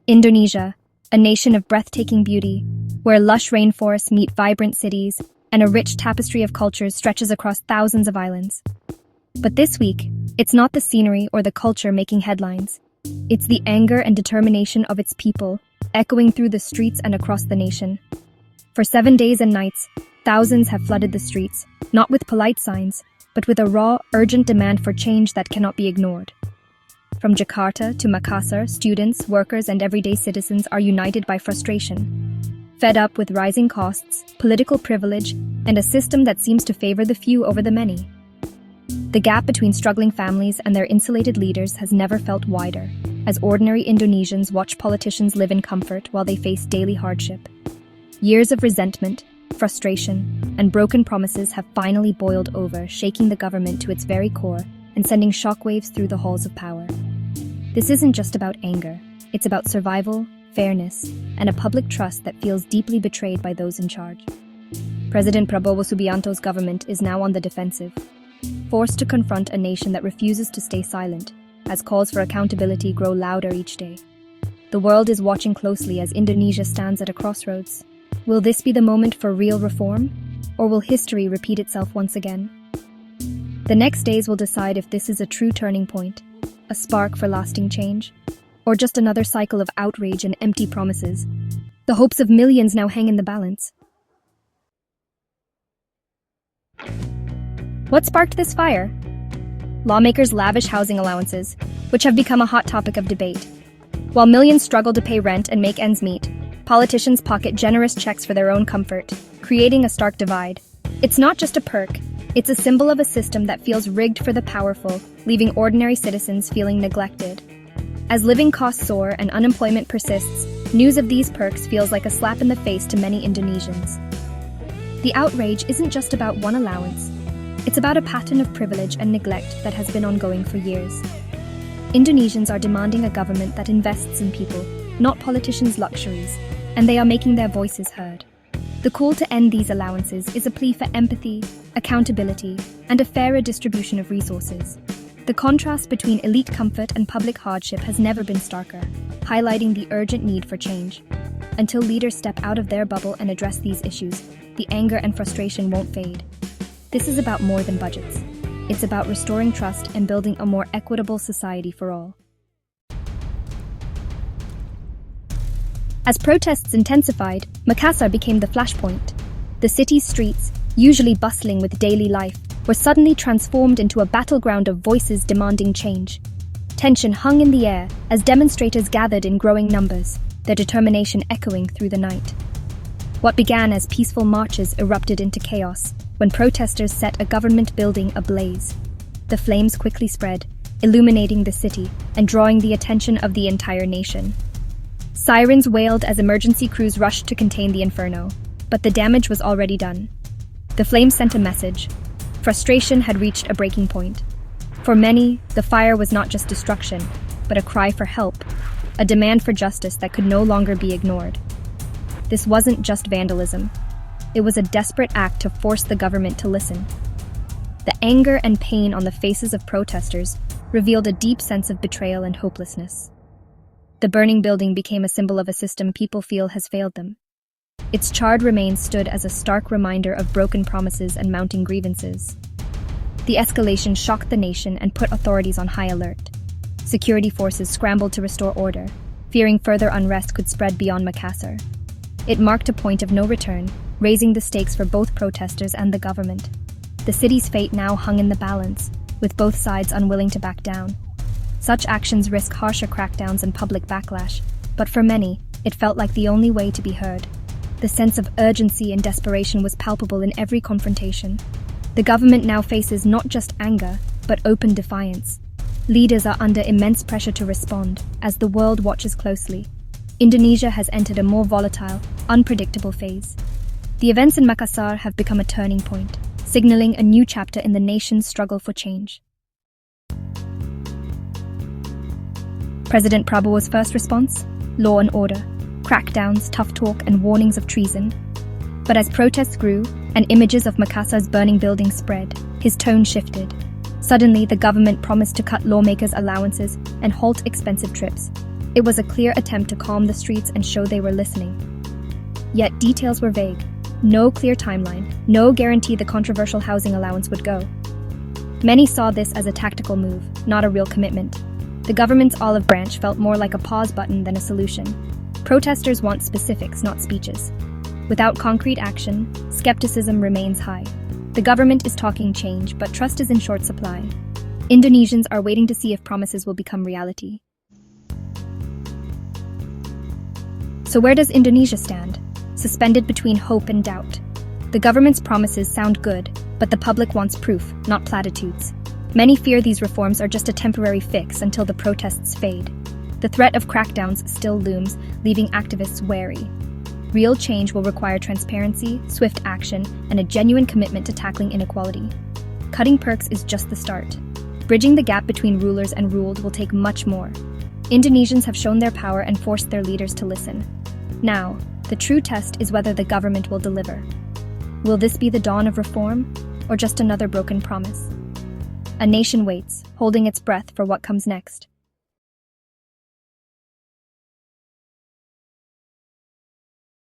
Indonesia, a nation of breathtaking beauty, where lush rainforests meet vibrant cities and a rich tapestry of cultures stretches across thousands of islands. But this week, it's not the scenery or the culture making headlines. It's the anger and determination of its people, echoing through the streets and across the nation. For 7 days and nights, thousands have flooded the streets, not with polite signs, but with a raw, urgent demand for change that cannot be ignored. From Jakarta to Makassar, students, workers, and everyday citizens are united by frustration. Fed up with rising costs, political privilege, and a system that seems to favor the few over the many. The gap between struggling families and their insulated leaders has never felt wider, as ordinary Indonesians watch politicians live in comfort while they face daily hardship. Years of resentment, frustration, and broken promises have finally boiled over, shaking the government to its very core and sending shockwaves through the halls of power. This isn't just about anger, it's about survival, fairness, and a public trust that feels deeply betrayed by those in charge. President Prabowo Subianto's government is now on the defensive, forced to confront a nation that refuses to stay silent, as calls for accountability grow louder each day. The world is watching closely as Indonesia stands at a crossroads. Will this be the moment for real reform, or will history repeat itself once again? The next days will decide if this is a true turning point, a spark for lasting change, or just another cycle of outrage and empty promises. The hopes of millions now hang in the balance. What sparked this fire? Lawmakers' lavish housing allowances, which have become a hot topic of debate. While millions struggle to pay rent and make ends meet, politicians pocket generous checks for their own comfort, creating a stark divide. It's not just a perk, it's a symbol of a system that feels rigged for the powerful, leaving ordinary citizens feeling neglected. As living costs soar and unemployment persists, news of these perks feels like a slap in the face to many Indonesians. The outrage isn't just about one allowance. It's about a pattern of privilege and neglect that has been ongoing for years. Indonesians are demanding a government that invests in people, not politicians' luxuries, and they are making their voices heard. The call to end these allowances is a plea for empathy, accountability, and a fairer distribution of resources. The contrast between elite comfort and public hardship has never been starker, highlighting the urgent need for change. Until leaders step out of their bubble and address these issues, the anger and frustration won't fade. This is about more than budgets. It's about restoring trust and building a more equitable society for all. As protests intensified, Makassar became the flashpoint. The city's streets, usually bustling with daily life, were suddenly transformed into a battleground of voices demanding change. Tension hung in the air as demonstrators gathered in growing numbers, their determination echoing through the night. What began as peaceful marches erupted into chaos when protesters set a government building ablaze. The flames quickly spread, illuminating the city and drawing the attention of the entire nation. Sirens wailed as emergency crews rushed to contain the inferno, but the damage was already done. The flames sent a message. Frustration had reached a breaking point. For many, the fire was not just destruction, but a cry for help, a demand for justice that could no longer be ignored. This wasn't just vandalism. It was a desperate act to force the government to listen. The anger and pain on the faces of protesters revealed a deep sense of betrayal and hopelessness. The burning building became a symbol of a system people feel has failed them. Its charred remains stood as a stark reminder of broken promises and mounting grievances. The escalation shocked the nation and put authorities on high alert. Security forces scrambled to restore order, fearing further unrest could spread beyond Makassar. It marked a point of no return, raising the stakes for both protesters and the government. The city's fate now hung in the balance, with both sides unwilling to back down. Such actions risk harsher crackdowns and public backlash, but for many, it felt like the only way to be heard. The sense of urgency and desperation was palpable in every confrontation. The government now faces not just anger, but open defiance. Leaders are under immense pressure to respond, as the world watches closely. Indonesia has entered a more volatile, unpredictable phase. The events in Makassar have become a turning point, signaling a new chapter in the nation's struggle for change. President Prabowo's first response? Law and order, crackdowns, tough talk, and warnings of treason. But as protests grew and images of Makassar's burning buildings spread, his tone shifted. Suddenly, the government promised to cut lawmakers' allowances and halt expensive trips. It was a clear attempt to calm the streets and show they were listening. Yet details were vague. No clear timeline, no guarantee the controversial housing allowance would go. Many saw this as a tactical move, not a real commitment. The government's olive branch felt more like a pause button than a solution. Protesters want specifics, not speeches. Without concrete action, skepticism remains high. The government is talking change, but trust is in short supply. Indonesians are waiting to see if promises will become reality. So where does Indonesia stand? Suspended between hope and doubt. The government's promises sound good, but the public wants proof, not platitudes. Many fear these reforms are just a temporary fix until the protests fade. The threat of crackdowns still looms, leaving activists wary. Real change will require transparency, swift action, and a genuine commitment to tackling inequality. Cutting perks is just the start. Bridging the gap between rulers and ruled will take much more. Indonesians have shown their power and forced their leaders to listen. Now, the true test is whether the government will deliver. Will this be the dawn of reform, or just another broken promise? A nation waits, holding its breath for what comes next.